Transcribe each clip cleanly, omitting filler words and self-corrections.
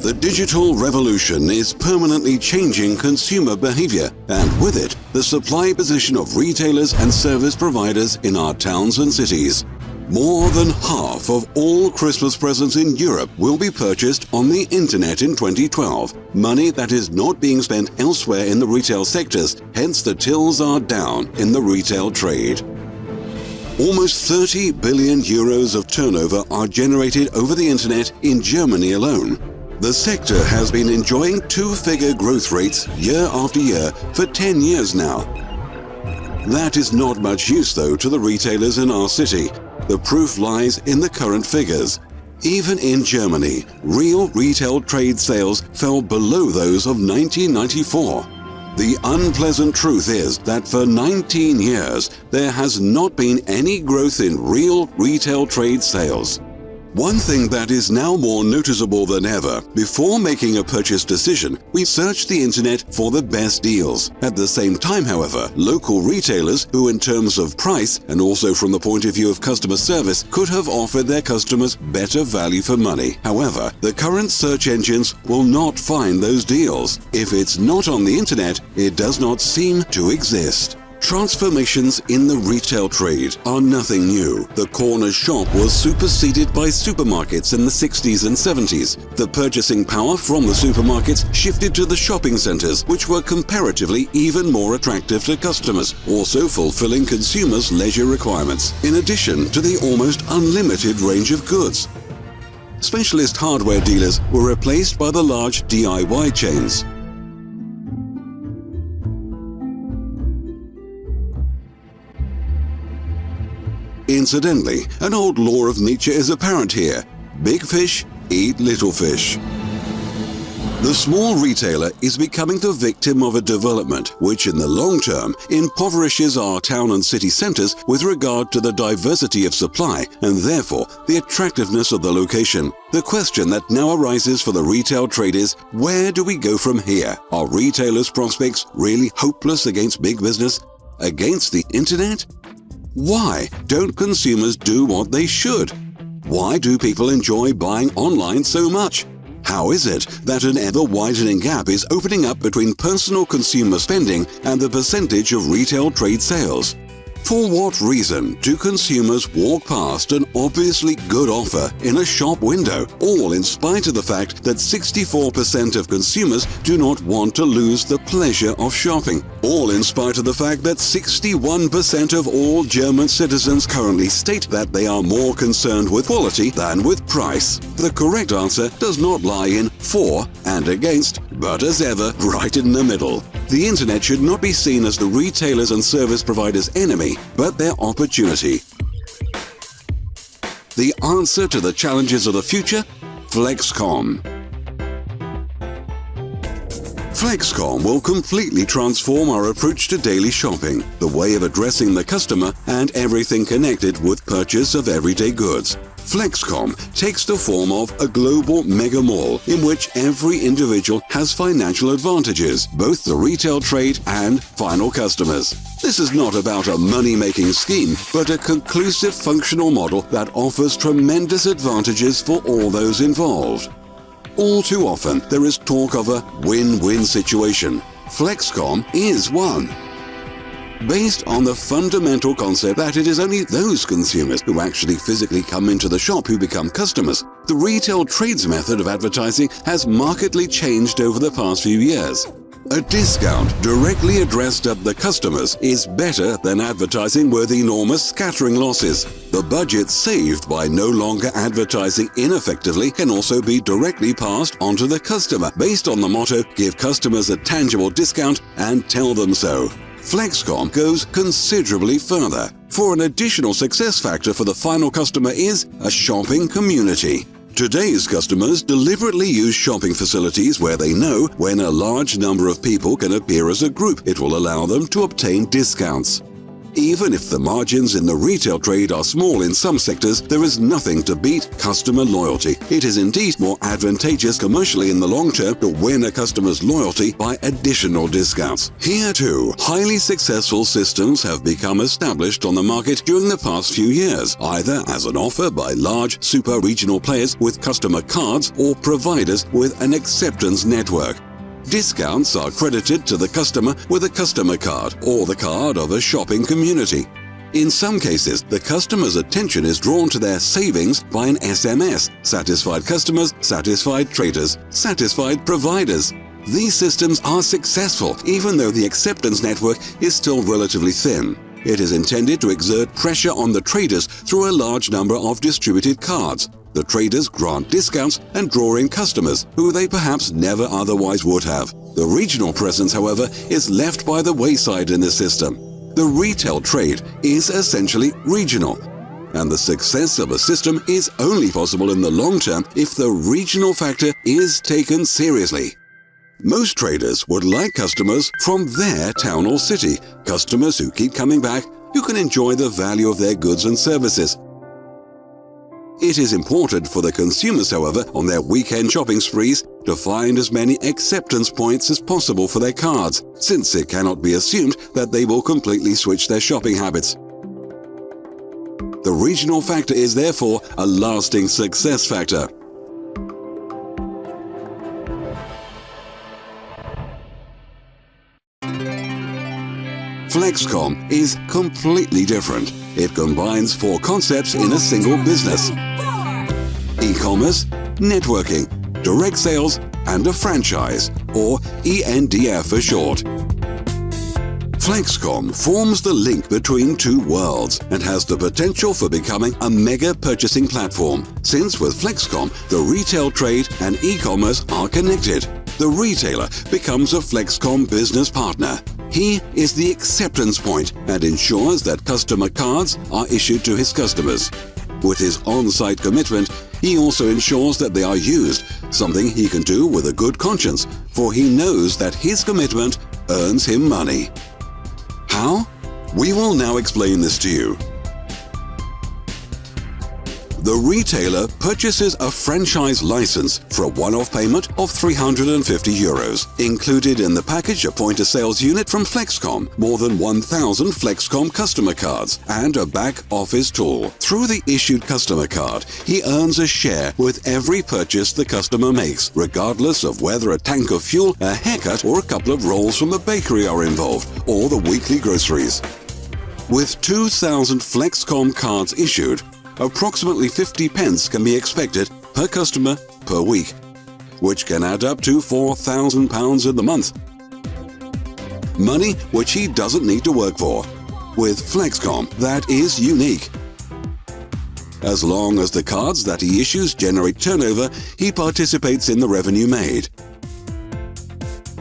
The digital revolution is permanently changing consumer behavior, and with it, the supply position of retailers and service providers in our towns and cities. More than half of all Christmas presents in Europe will be purchased on the internet in 2012. Money that is not being spent elsewhere in the retail sectors, hence the tills are down in the retail trade. Almost 30 billion euros of turnover are generated over the internet in Germany alone. The sector has been enjoying two-figure growth rates year after year for 10 years now. That is not much use, though, to the retailers in our city. The proof lies in the current figures. Even in Germany, real retail trade sales fell below those of 1994. The unpleasant truth is that for 19 years, there has not been any growth in real retail trade sales. One thing that is now more noticeable than ever, before making a purchase decision, we search the internet for the best deals. At the same time, however, local retailers, who in terms of price and also from the point of view of customer service, could have offered their customers better value for money. However, the current search engines will not find those deals. If it's not on the internet, it does not seem to exist. Transformations in the retail trade are nothing new. The corner shop was superseded by supermarkets in the 60s and 70s. The purchasing power from the supermarkets shifted to the shopping centers, which were comparatively even more attractive to customers, also fulfilling consumers' leisure requirements, in addition to the almost unlimited range of goods. Specialist hardware dealers were replaced by the large DIY chains. Incidentally, an old law of nature is apparent here. Big fish eat little fish. The small retailer is becoming the victim of a development which in the long term impoverishes our town and city centers with regard to the diversity of supply and therefore the attractiveness of the location. The question that now arises for the retail trade is, where do we go from here? Are retailers' prospects really hopeless against big business? Against the internet? Why don't consumers do what they should? Why do people enjoy buying online so much? How is it that an ever-widening gap is opening up between personal consumer spending and the percentage of retail trade sales? For what reason do consumers walk past an obviously good offer in a shop window, all in spite of the fact that 64% of consumers do not want to lose the pleasure of shopping, all in spite of the fact that 61% of all German citizens currently state that they are more concerned with quality than with price? The correct answer does not lie in for and against, but as ever, right in the middle. The internet should not be seen as the retailers and service providers' enemy, but their opportunity. The answer to the challenges of the future? Flexkom. Flexkom will completely transform our approach to daily shopping, the way of addressing the customer, and everything connected with purchase of everyday goods. Flexkom takes the form of a global mega mall in which every individual has financial advantages, both the retail trade and final customers. This is not about a money-making scheme, but a conclusive functional model that offers tremendous advantages for all those involved. All too often, there is talk of a win-win situation. Flexkom is one. Based on the fundamental concept that it is only those consumers who actually physically come into the shop who become customers, the retail trade's method of advertising has markedly changed over the past few years. A discount directly addressed at the customers is better than advertising with enormous scattering losses. The budget saved by no longer advertising ineffectively can also be directly passed on to the customer based on the motto, give customers a tangible discount and tell them so. Flexkom goes considerably further, for an additional success factor for the final customer is a shopping community. Today's customers deliberately use shopping facilities where they know when a large number of people can appear as a group, it will allow them to obtain discounts. Even if the margins in the retail trade are small in some sectors, there is nothing to beat customer loyalty. It is indeed more advantageous commercially in the long term to win a customer's loyalty by additional discounts. Here too, highly successful systems have become established on the market during the past few years, either as an offer by large super regional players with customer cards or providers with an acceptance network. Discounts are credited to the customer with a customer card or the card of a shopping community. In some cases, the customer's attention is drawn to their savings by an SMS. Satisfied customers, satisfied traders, satisfied providers. These systems are successful even though the acceptance network is still relatively thin. It is intended to exert pressure on the traders through a large number of distributed cards. The traders grant discounts and draw in customers who they perhaps never otherwise would have. The regional presence, however, is left by the wayside in the system. The retail trade is essentially regional, and the success of a system is only possible in the long term if the regional factor is taken seriously. Most traders would like customers from their town or city, customers who keep coming back, who can enjoy the value of their goods and services. It is important for the consumers, however, on their weekend shopping sprees to find as many acceptance points as possible for their cards, since it cannot be assumed that they will completely switch their shopping habits. The regional factor is therefore a lasting success factor. Flexkom is completely different. It combines 4 concepts in a single business: e-commerce, networking, direct sales, and a franchise, or ENDF for short. Flexkom forms the link between 2 worlds and has the potential for becoming a mega purchasing platform, since with Flexkom, the retail trade and e-commerce are connected. The retailer becomes a Flexkom business partner. He is the acceptance point and ensures that customer cards are issued to his customers. With his on-site commitment, he also ensures that they are used, something he can do with a good conscience, for he knows that his commitment earns him money. How? We will now explain this to you. The retailer purchases a franchise license for a one-off payment of €350. Included in the package a point-of-sales unit from Flexkom, more than 1,000 Flexkom customer cards, and a back-office tool. Through the issued customer card, he earns a share with every purchase the customer makes, regardless of whether a tank of fuel, a haircut, or a couple of rolls from the bakery are involved, or the weekly groceries. With 2,000 Flexkom cards issued, approximately 50 pence can be expected per customer per week, which can add up to £4,000 in the month. Money which he doesn't need to work for. With Flexkom, that is unique. As long as the cards that he issues generate turnover, he participates in the revenue made.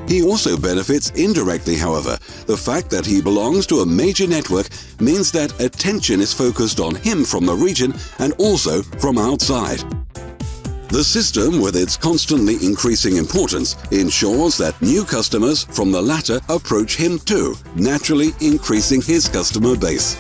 He also benefits indirectly, however. The fact that he belongs to a major network means that attention is focused on him from the region and also from outside. The system, with its constantly increasing importance, ensures that new customers from the latter approach him too, naturally increasing his customer base.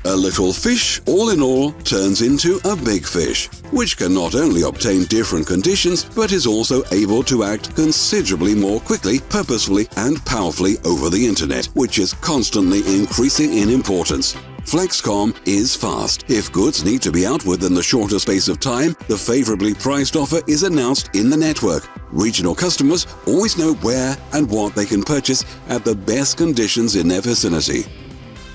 A little fish, all in all, turns into a big fish, which can not only obtain different conditions, but is also able to act considerably more quickly, purposefully, and powerfully over the internet, which is constantly increasing in importance. Flexkom is fast. If goods need to be out within the shorter space of time, the favorably priced offer is announced in the network. Regional customers always know where and what they can purchase at the best conditions in their vicinity.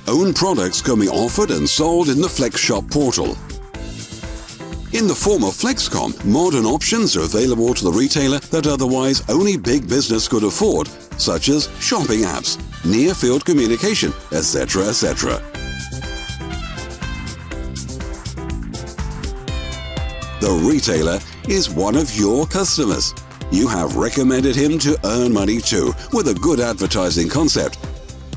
Own products can be offered and sold in the FlexShop portal. In the form of Flexkom, modern options are available to the retailer that otherwise only big business could afford, such as shopping apps, near-field communication, etc., etc. The retailer is one of your customers. You have recommended him to earn money too, with a good advertising concept.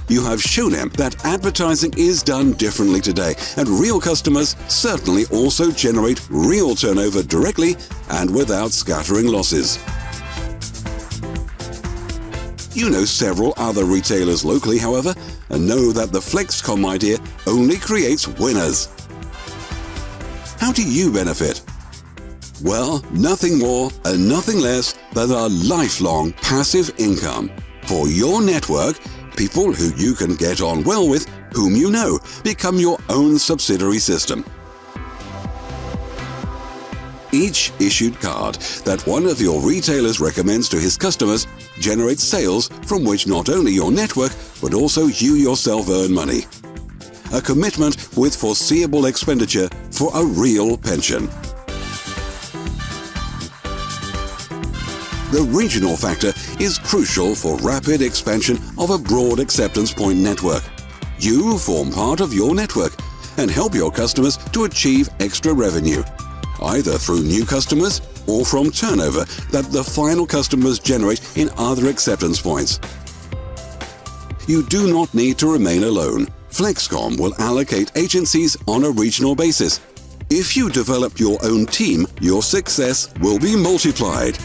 You have shown him that advertising is done differently today, and real customers certainly also generate real turnover directly and without scattering losses. You know several other retailers locally, however, and know that the Flexkom idea only creates winners. How do you benefit? Well, nothing more and nothing less than a lifelong passive income. For your network, people who you can get on well with, whom you know, become your own subsidiary system. Each issued card that one of your retailers recommends to his customers generates sales from which not only your network, but also you yourself earn money. A commitment with foreseeable expenditure for a real pension. The regional factor is crucial for rapid expansion of a broad acceptance point network. You form part of your network and help your customers to achieve extra revenue, either through new customers or from turnover that the final customers generate in other acceptance points. You do not need to remain alone. Flexkom will allocate agencies on a regional basis. If you develop your own team, your success will be multiplied.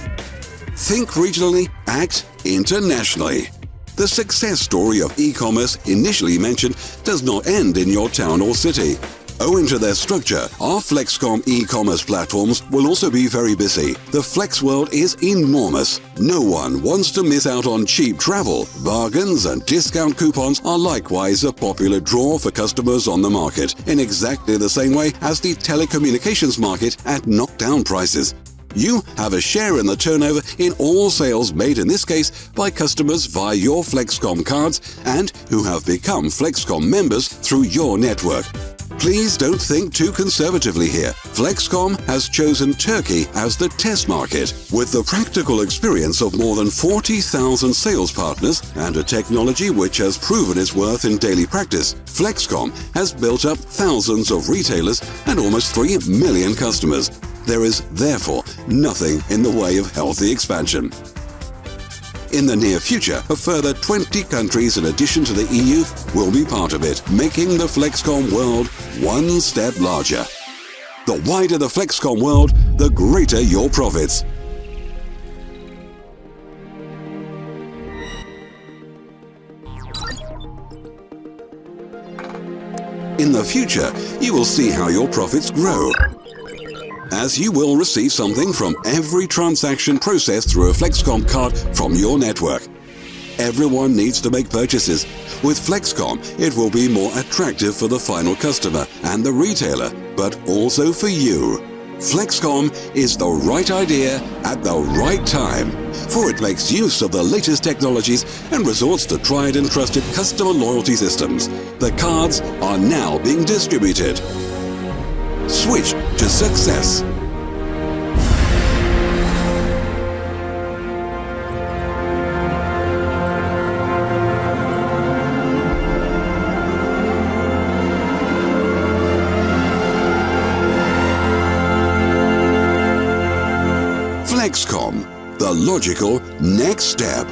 Think regionally, act internationally. The success story of e-commerce initially mentioned does not end in your town or city. Owing to their structure, our Flexkom e-commerce platforms will also be very busy. The Flex world is enormous. No one wants to miss out on cheap travel. Bargains and discount coupons are likewise a popular draw for customers on the market, in exactly the same way as the telecommunications market at knockdown prices. You have a share in the turnover in all sales made in this case by customers via your Flexkom cards and who have become Flexkom members through your network. Please don't think too conservatively here. Flexkom has chosen Turkey as the test market. With the practical experience of more than 40,000 sales partners and a technology which has proven its worth in daily practice, Flexkom has built up thousands of retailers and almost 3 million customers. There is, therefore, nothing in the way of healthy expansion. In the near future, a further 20 countries in addition to the EU will be part of it, making the Flexkom world one step larger. The wider the Flexkom world, the greater your profits. In the future, you will see how your profits grow, as you will receive something from every transaction processed through a Flexkom card from your network. Everyone needs to make purchases. With Flexkom, it will be more attractive for the final customer and the retailer, but also for you. Flexkom is the right idea at the right time, for it makes use of the latest technologies and resorts to tried and trusted customer loyalty systems. The cards are now being distributed. Switch to success. Flexkom, the logical next step.